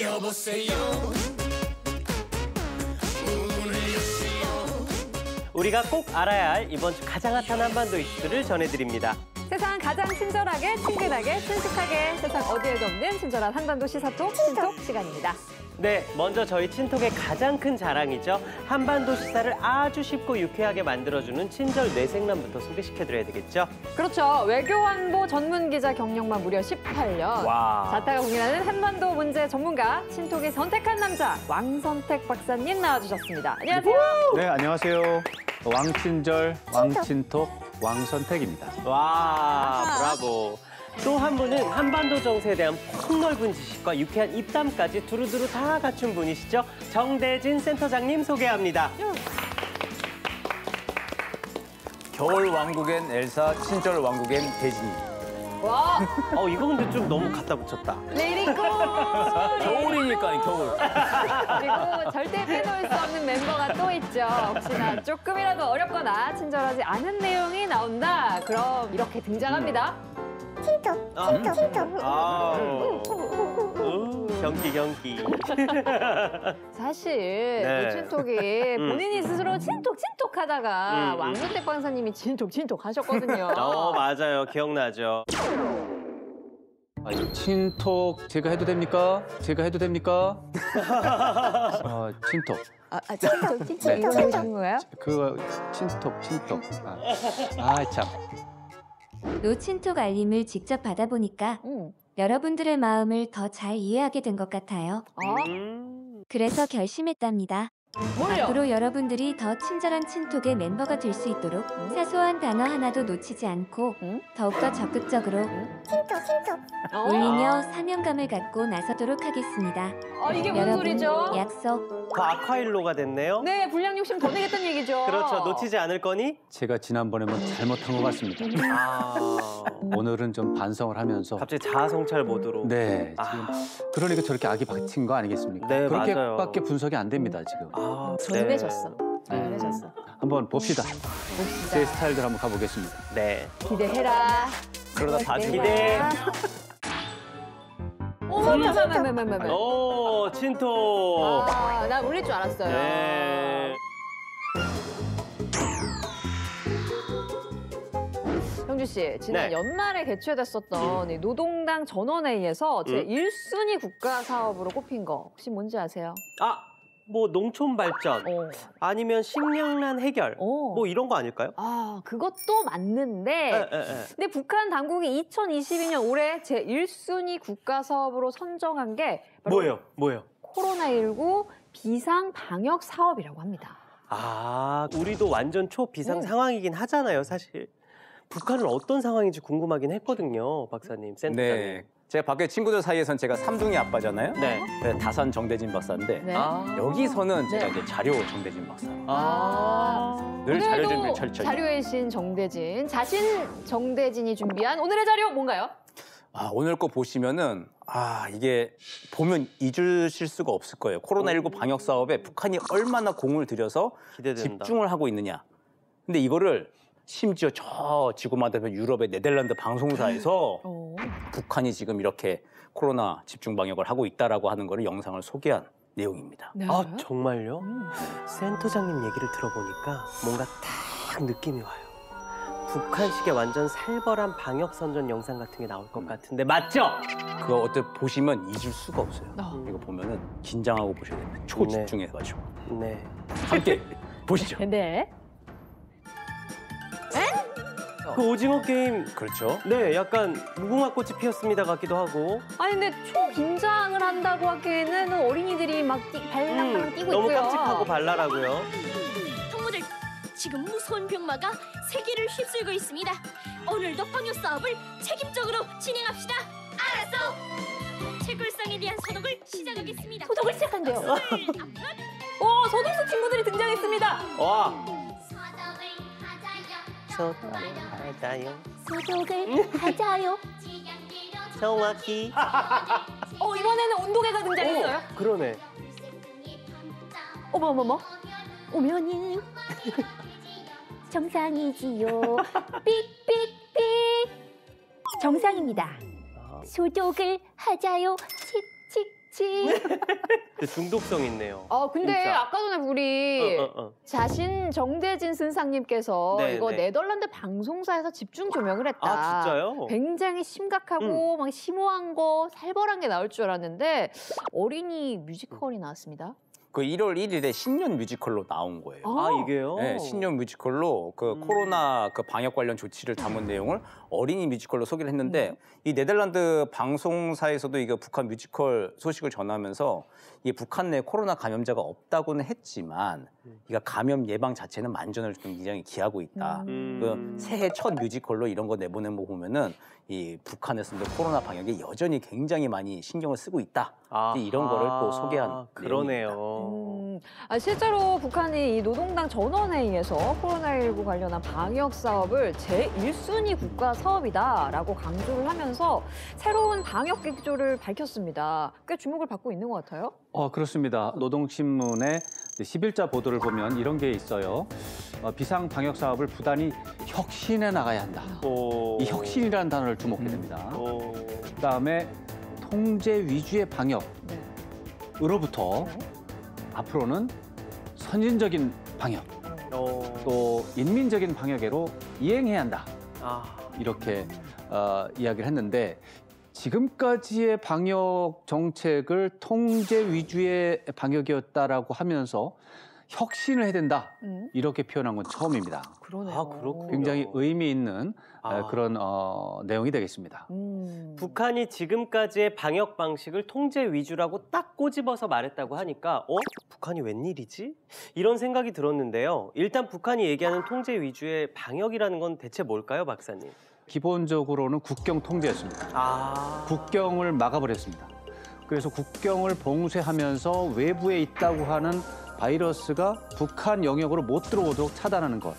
여보세요. 문을 여세요. 우리가 꼭 알아야 할 이번 주 가장 핫한 한반도 이슈들을 전해드립니다. 세상 가장 친절하게, 친근하게, 친숙하게 세상 어디에도 없는 친절한 한반도 시사톡 친톡 시간입니다. 네, 먼저 저희 친톡의 가장 큰 자랑이죠. 한반도 시사를 아주 쉽고 유쾌하게 만들어주는 친절 뇌생남부터 소개시켜드려야 되겠죠? 그렇죠. 외교안보 전문 기자 경력만 무려 18년. 와. 자타가 공인하는 한반도 문제 전문가, 친톡이 선택한 남자 왕선택 박사님 나와주셨습니다. 안녕하세요. 네, 안녕하세요. 왕친절, 왕친톡, 왕선택입니다. 와, 브라보. 또 한 분은 한반도 정세에 대한 폭넓은 지식과 유쾌한 입담까지 두루두루 다 갖춘 분이시죠. 정대진 센터장님 소개합니다. 겨울 왕국엔 엘사, 친절 왕국엔 대진이. 와, 이거 근데 좀 너무 갖다 붙였다. 레이리고. 겨울이니까, 겨울. 그리고 절대 빼놓을 수 없는 멤버가 또 있죠. 혹시나 조금이라도 어렵거나 친절하지 않은 내용이 나온다. 그럼 이렇게 등장합니다. 경기. 사실 네. 노친톡이 본인이 스스로 친톡 하다가 왕선택 박사님이 친톡 하셨거든요. 맞아요. 기억나죠. 친톡 제가 해도 됩니까? 제가 해도 됩니까? 친톡. 친톡 네. 이거 하신 거예요? 그거 친톡. 참. 노친톡 알림을 직접 받아보니까 여러분들의 마음을 더 잘 이해하게 된 것 같아요. 그래서 결심했답니다. 뭘요? 앞으로 여러분들이 더 친절한 친톡의 멤버가 될 수 있도록 사소한 단어 하나도 놓치지 않고 더욱더 적극적으로 울리며 사명감을 갖고 나서도록 하겠습니다. 이게 뭔 여러분, 소리죠? 약속. 그 아쿠아일로가 됐네요. 네, 불량 욕심 더 내겠다는 얘기죠. 그렇죠. 놓치지 않을 거니? 제가 지난번에 잘못한 것 같습니다. 오늘은 좀 반성을 하면서. 갑자기 자아성찰 모드로. 네, 지금 그러니까 저렇게 악이 박힌 거 아니겠습니까? 네, 맞아요. 그렇게밖에 분석이 안 됩니다, 지금. 전해졌어. 전해졌어. 한번 봅시다. 제 스타일대로 한번 가보겠습니다. 네. 기대해라. 그러다 다 기대. 오, 친톡. 나 울릴 줄 알았어요. 네. 형주 씨, 지난 네. 연말에 개최됐었던 이 노동당 전원회의에서 제 1순위 국가 사업으로 꼽힌 거 혹시 뭔지 아세요? 뭐 농촌 발전 아니면 식량난 해결 어. 뭐 이런 거 아닐까요? 그것도 맞는데 근데 북한 당국이 2022년 올해 제 1순위 국가 사업으로 선정한 게 바로 뭐예요? 코로나19 비상 방역 사업이라고 합니다. 우리도 완전 초비상 상황이긴 하잖아요, 사실. 북한은 어떤 상황인지 궁금하긴 했거든요, 박사님, 센터장님. 네. 제가 밖에 친구들 사이에선 제가 삼둥이 아빠잖아요. 네. 다산 정대진 박사인데 네. 여기서는 제가 네. 이제 자료 정대진 박사. 오늘도 늘 자료 준비 철저히. 자료의 신 정대진, 자신 정대진이 준비한 오늘의 자료 뭔가요? 오늘 거 보시면은 이게 보면 잊으실 수가 없을 거예요. 코로나19 방역 사업에 북한이 얼마나 공을 들여서 기대된다. 집중을 하고 있느냐. 근데 이거를 심지어 저 지구마다면 유럽의 네덜란드 방송사에서 북한이 지금 이렇게 코로나 집중 방역을 하고 있다라고 하는 거를 영상을 소개한 내용입니다. 네. 정말요? 센터장님 얘기를 들어보니까 뭔가 딱 느낌이 와요. 북한식의 완전 살벌한 방역 선전 영상 같은 게 나올 것 같은데 맞죠? 그거 보시면 잊을 수가 없어요. 이거 보면은 긴장하고 보셔야 됩니다. 초집중해가지고. 네. 함께 보시죠. 네. 그 오징어 게임 그렇죠. 네, 약간 무궁화꽃이 피었습니다 같기도 하고. 근데 초긴장을 한다고 하기에는 어린이들이 막 발랑발랑 뛰고 너무 있고요. 깜찍하고 발랄하고요. 동무들, 지금 무서운 병마가 세계를 휩쓸고 있습니다. 오늘도 방역 사업을 책임적으로 진행합시다. 알았어. 채굴상에 대한 소독을 시작하겠습니다. 소독을 시작한대요. 소독소 친구들이 등장했습니다. 와. 소독을 하자요. 정확히. 이번에는 온도계가 등장했어요. 그러네. 어머머머. 오면은 정상이지요. 삑삑삑. 정상입니다. 소독을 하자요. 그렇지. 중독성 있네요. 근데 진짜. 아까 전에 우리 자신 정대진 선생님께서 네, 이거 네. 네덜란드 방송사에서 집중 조명을 했다. 아, 진짜요? 굉장히 심각하고 막 심오한 거, 살벌한 게 나올 줄 알았는데 어린이 뮤지컬이 나왔습니다. 그 1월 1일에 신년 뮤지컬로 나온 거예요. 아, 이게요? 네, 신년 뮤지컬로 그 코로나 그 방역 관련 조치를 담은 내용을 어린이 뮤지컬로 소개를 했는데 이 네덜란드 방송사에서도 이거 북한 뮤지컬 소식을 전하면서 이 북한 내 코로나 감염자가 없다고는 했지만 이가 감염 예방 자체는 만전을 좀 굉장히 기하고 있다. 그 새해 첫 뮤지컬로 이런 거 내보낸 거 보면은 이 북한에서도 코로나 방역에 여전히 굉장히 많이 신경을 쓰고 있다. 이런 거를 또 소개한 그러네요. 실제로 북한이 이 노동당 전원회의에서 코로나19 관련한 방역 사업을 제1순위 국가 사업이다라고 강조를 하면서 새로운 방역 기조를 밝혔습니다. 꽤 주목을 받고 있는 것 같아요. 그렇습니다. 노동신문의 10일자 보도를 보면 이런 게 있어요. 비상 방역 사업을 부단히 혁신해 나가야 한다. 이 혁신이라는 단어를 주목해야 됩니다. 그다음에 통제 위주의 방역으로부터 앞으로는 선진적인 방역, 또 인민적인 방역으로 이행해야 한다. 이렇게 이야기를 했는데 지금까지의 방역 정책을 통제 위주의 방역이었다라고 하면서 혁신을 해야 된다. 이렇게 표현한 건 처음입니다. 그러네요. 그렇군요. 굉장히 의미 있는 그런 내용이 되겠습니다. 북한이 지금까지의 방역 방식을 통제 위주라고 딱 꼬집어서 말했다고 하니까 북한이 웬일이지? 이런 생각이 들었는데요. 일단 북한이 얘기하는 통제 위주의 방역이라는 건 대체 뭘까요, 박사님? 기본적으로는 국경 통제였습니다. 국경을 막아버렸습니다. 그래서 국경을 봉쇄하면서 외부에 있다고 하는 바이러스가 북한 영역으로 못 들어오도록 차단하는 것.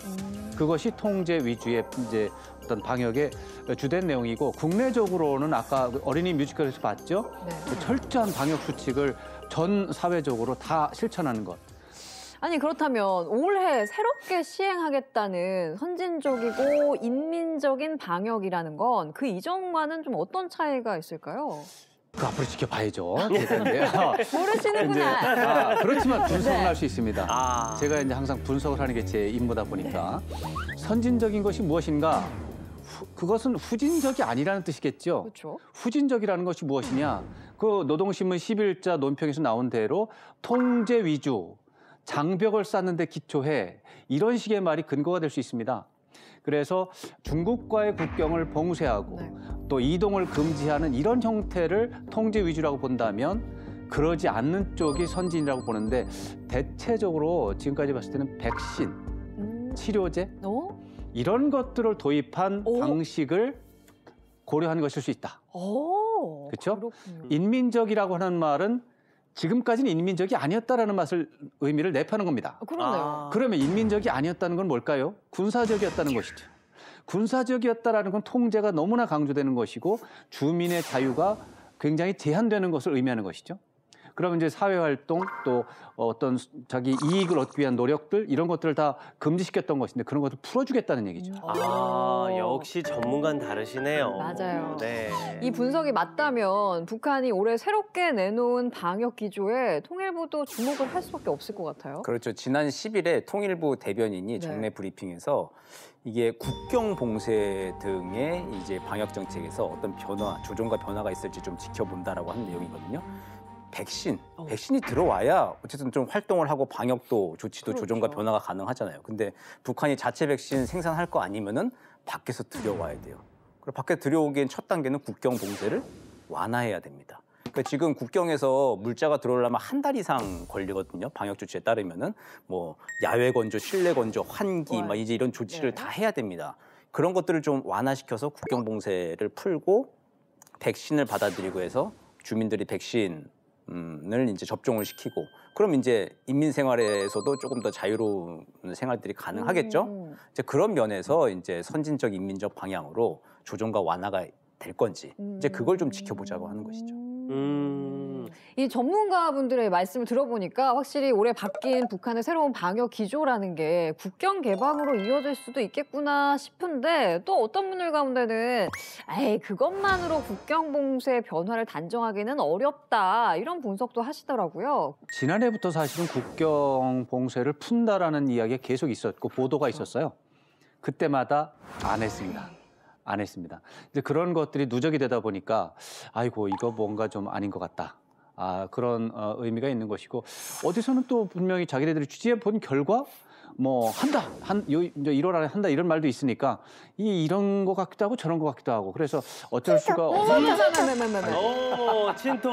그것이 통제 위주의 이제 어떤 방역의 주된 내용이고 국내적으로는 아까 어린이 뮤지컬에서 봤죠? 그 철저한 방역 수칙을 전 사회적으로 다 실천하는 것. 아니 그렇다면 올해 새롭게 시행하겠다는 선진적이고 인민적인 방역이라는 건 그 이전과는 좀 어떤 차이가 있을까요? 그 앞으로 지켜봐야죠. 대단해요. 모르시는구나. 그렇지만 분석을 할 수 있습니다. 제가 이제 항상 분석을 하는 게 제 임무다 보니까 선진적인 것이 무엇인가? 그것은 후진적이 아니라는 뜻이겠죠. 그렇죠. 후진적이라는 것이 무엇이냐? 그 노동신문 10일자 논평에서 나온 대로 통제 위주, 장벽을 쌓는 데 기초해 이런 식의 말이 근거가 될 수 있습니다. 그래서 중국과의 국경을 봉쇄하고 또 이동을 금지하는 이런 형태를 통제 위주라고 본다면 그러지 않는 쪽이 선진이라고 보는데 대체적으로 지금까지 봤을 때는 백신, 치료제 이런 것들을 도입한 방식을 고려한 것일 수 있다. 그렇죠? 인민적이라고 하는 말은 지금까지는 인민적이 아니었다라는 의미를 내포하는 겁니다. 그러네요. 그러면 인민적이 아니었다는 건 뭘까요? 군사적이었다는 것이죠. 군사적이었다라는 건 통제가 너무나 강조되는 것이고 주민의 자유가 굉장히 제한되는 것을 의미하는 것이죠. 그러면 이제 사회활동 또 어떤 자기 이익을 얻기 위한 노력들 이런 것들을 다 금지시켰던 것인데 그런 것을 풀어주겠다는 얘기죠. 역시 전문가는 다르시네요. 맞아요. 네. 이 분석이 맞다면 북한이 올해 새롭게 내놓은 방역 기조에 통일부도 주목을 할 수밖에 없을 것 같아요. 그렇죠. 지난 10일에 통일부 대변인이 정례 브리핑에서 이게 국경 봉쇄 등의 이제 방역 정책에서 어떤 변화, 조정과 변화가 있을지 좀 지켜본다라고 하는 내용이거든요. 백신이 들어와야 어쨌든 좀 활동을 하고 방역도 조치도 조정과 변화가 가능하잖아요. 근데 북한이 자체 백신 생산할 거 아니면은 밖에서 들여와야 돼요. 그리고 밖에 들여오기엔 첫 단계는 국경 봉쇄를 완화해야 됩니다. 그러니까 지금 국경에서 물자가 들어오려면 한 달 이상 걸리거든요. 방역 조치에 따르면은 뭐 야외 건조, 실내 건조, 환기 막 이제 이런 조치를 다 해야 됩니다. 그런 것들을 좀 완화시켜서 국경 봉쇄를 풀고 백신을 받아들이고 해서 주민들이 백신을 이제 접종을 시키고 그럼 이제 인민 생활에서도 조금 더 자유로운 생활들이 가능하겠죠. 이제 그런 면에서 이제 선진적 인민적 방향으로 조정과 완화가 될 건지 이제 그걸 좀 지켜보자고 하는 것이죠. 이 전문가분들의 말씀을 들어보니까 확실히 올해 바뀐 북한의 새로운 방역 기조라는 게 국경 개방으로 이어질 수도 있겠구나 싶은데 또 어떤 분들 가운데는 에이 그것만으로 국경 봉쇄 변화를 단정하기는 어렵다 이런 분석도 하시더라고요. 지난해부터 사실은 국경 봉쇄를 푼다라는 이야기가 계속 있었고 보도가 있었어요. 그때마다 안 했습니다. 안 했습니다. 이제 그런 것들이 누적이 되다 보니까 아이고 이거 뭔가 좀 아닌 것 같다. 그런 의미가 있는 것이고 어디서는 또 분명히 자기네들이 취재해 본 결과 뭐 한다, 1월 안에 한다 이런 말도 있으니까 이런 것 같기도 하고 저런 것 같기도 하고 그래서 어쩔 수가 없는. 오, 친토.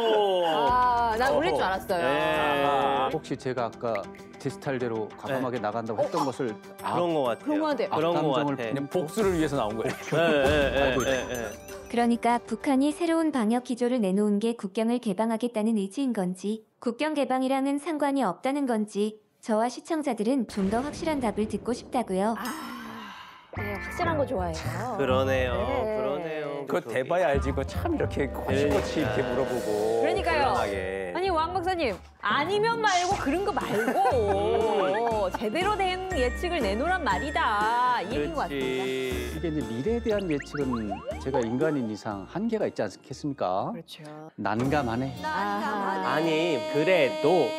난 올릴 줄 알았어요. 네. 혹시 제가 아까 제 스타일대로 과감하게 나간다고 했던 것을 그런 것 같아요. 그런 것 같아요. 그런 것 악감정을 같아. 그냥 복수를 위해서 나온 거예요. 알고 있어요. 그러니까 북한이 새로운 방역 기조를 내놓은 게 국경을 개방하겠다는 의지인 건지 국경 개방이랑은 상관이 없다는 건지 저와 시청자들은 좀 더 확실한 답을 듣고 싶다고요. 네, 확실한 거 좋아해요. 그러네요. 네. 그러네요. 그거 대봐야 알지. 그거 참 이렇게 거칠거치 이렇게 물어보고. 그러니까요. 곤란하게. 아니 왕 박사님 아니면 말고 그런 거 말고 제대로 된 예측을 내놓으란 말이다 이 얘기인 것 같습니다. 그렇지. 이게 이제 미래에 대한 예측은 제가 인간인 이상 한계가 있지 않겠습니까? 그렇죠. 난감하네. 아니 그래도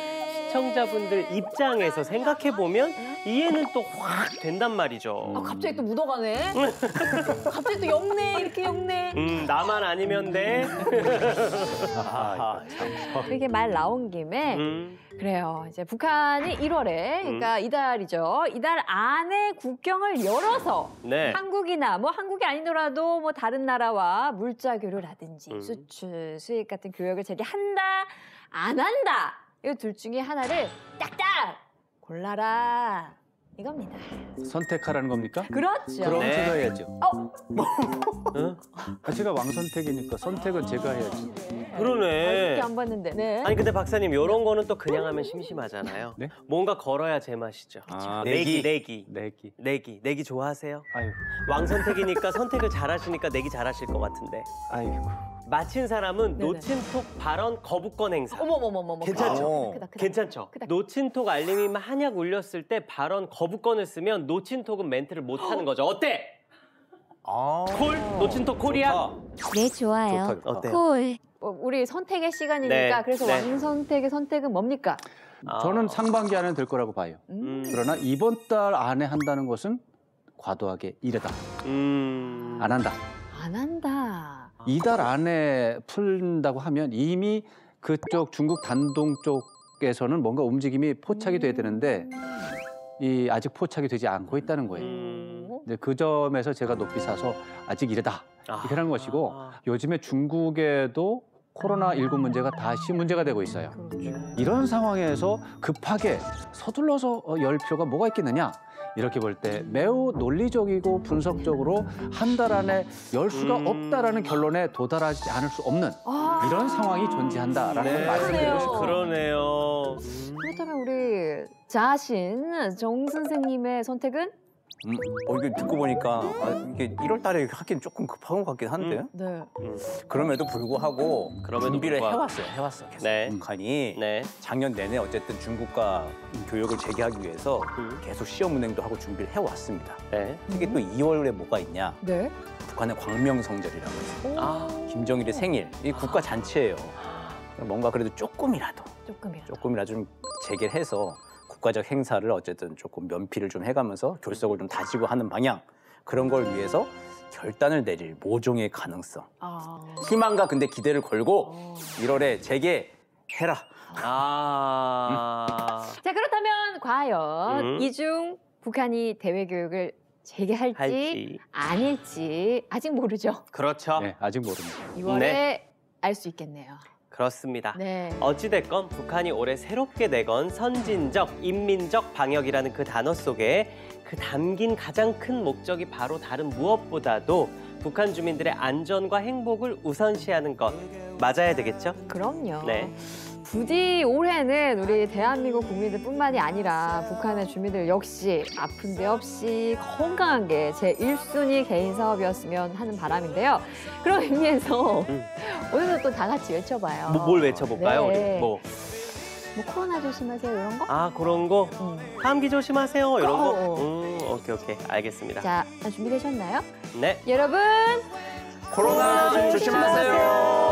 시청자분들 입장에서 생각해 보면 이해는 또 확 된단 말이죠. 갑자기 또 묻어가네. 갑자기 또 엮네 이렇게 엮네. 나만 아니면 돼. 이렇게 말 나온 김에 그래요. 이제 북한이 1월에 그러니까 이달이죠. 이달 안에 국경을 열어서 네. 한국이나 뭐 한국이 아니더라도 뭐 다른 나라와 물자 교류라든지 수출, 수입 같은 교역을 재개한다, 안 한다. 이 둘 중에 하나를 딱딱 골라라 이겁니다. 선택하라는 겁니까? 그렇죠. 그럼 네. 제가 해야죠. 응? 제가 왕선택이니까 선택은 제가 해야지. 그러네. 이렇게 안 봤는데. 네. 아니 근데 박사님 이런 거는 또 그냥 하면 심심하잖아요. 네? 뭔가 걸어야 제맛이죠. 내기 좋아하세요? 아유, 왕선택이니까 선택을 잘하시니까 내기 잘하실 것 같은데. 아이고. 마친 사람은 네네. 노친톡 발언 거부권 행사. 어머머머머. 괜찮죠? 크다. 괜찮죠? 크다. 노친톡 알림이 만약 울렸을 때 발언 거부권을 쓰면 노친톡은 멘트를 못 하는 거죠. 어때? 콜? 노친톡 콜이야? 네, 좋아요. 좋다, 좋다. 어때요? 콜. 우리 선택의 시간이니까 네, 그래서 네. 왕선택의 선택은 뭡니까? 저는 상반기 안에 될 거라고 봐요. 그러나 이번 달 안에 한다는 것은 과도하게 이르다. 안 한다. 안 한다. 이달 안에 풀린다고 하면 이미 그쪽 중국 단동 쪽에서는 뭔가 움직임이 포착이 돼야 되는데 아직 포착이 되지 않고 있다는 거예요. 이제 그 점에서 제가 높이 사서 아직 이르다 이렇게 하는 것이고 요즘에 중국에도 코로나19 문제가 다시 문제가 되고 있어요. 이런 상황에서 급하게 서둘러서 열 필요가 뭐가 있겠느냐? 이렇게 볼 때 매우 논리적이고 분석적으로 한 달 안에 열 수가 없다라는 결론에 도달하지 않을 수 없는 이런 상황이 존재한다라는 말씀을 드리고 싶어요. 그러네요. 그렇다면 우리 자신 정 선생님의 선택은? 이게 듣고 보니까 이게 1월 달에 하긴 조금 급한 것 같긴 한데 네. 그럼에도 불구하고 준비를 불구하고. 해왔어. 계속 네. 북한이 네. 작년 내내 어쨌든 중국과 교역을 재개하기 위해서 계속 시험 운행도 하고 준비를 해왔습니다. 네. 이게 또 2월에 뭐가 있냐? 네. 북한의 광명성절이라고 해서 아, 김정일의 생일, 이 국가 잔치예요. 뭔가 그래도 조금이라도 좀 재개를 해서 국가적 행사를 어쨌든 조금 면피를 좀 해가면서 결석을 좀 다지고 하는 방향 그런 걸 위해서 결단을 내릴 모종의 가능성 희망과 근데 기대를 걸고 1월에 재개해라. 자 그렇다면 과연 이 중 북한이 대외 교육을 재개할지 할지. 아닐지 아직 모르죠. 그렇죠. 네, 아직 모릅니다. 2월에 네. 알 수 있겠네요. 그렇습니다. 네. 어찌됐건 북한이 올해 새롭게 내건 선진적, 인민적 방역이라는 그 단어 속에 그 담긴 가장 큰 목적이 바로 다른 무엇보다도 북한 주민들의 안전과 행복을 우선시하는 것 맞아야 되겠죠? 그럼요. 네. 부디 올해는 우리 대한민국 국민들뿐만이 아니라 북한의 주민들 역시 아픈 데 없이 건강한 게 제 1순위 개인 사업이었으면 하는 바람인데요. 그런 의미에서 오늘도 또 다 같이 외쳐봐요. 뭘 외쳐볼까요? 네. 우리 뭐. 뭐 코로나 조심하세요 이런 거? 아, 그런 거? 감기 조심하세요 이런 거? 오케이 알겠습니다. 자, 준비되셨나요? 네. 여러분 코로나 조심하세요.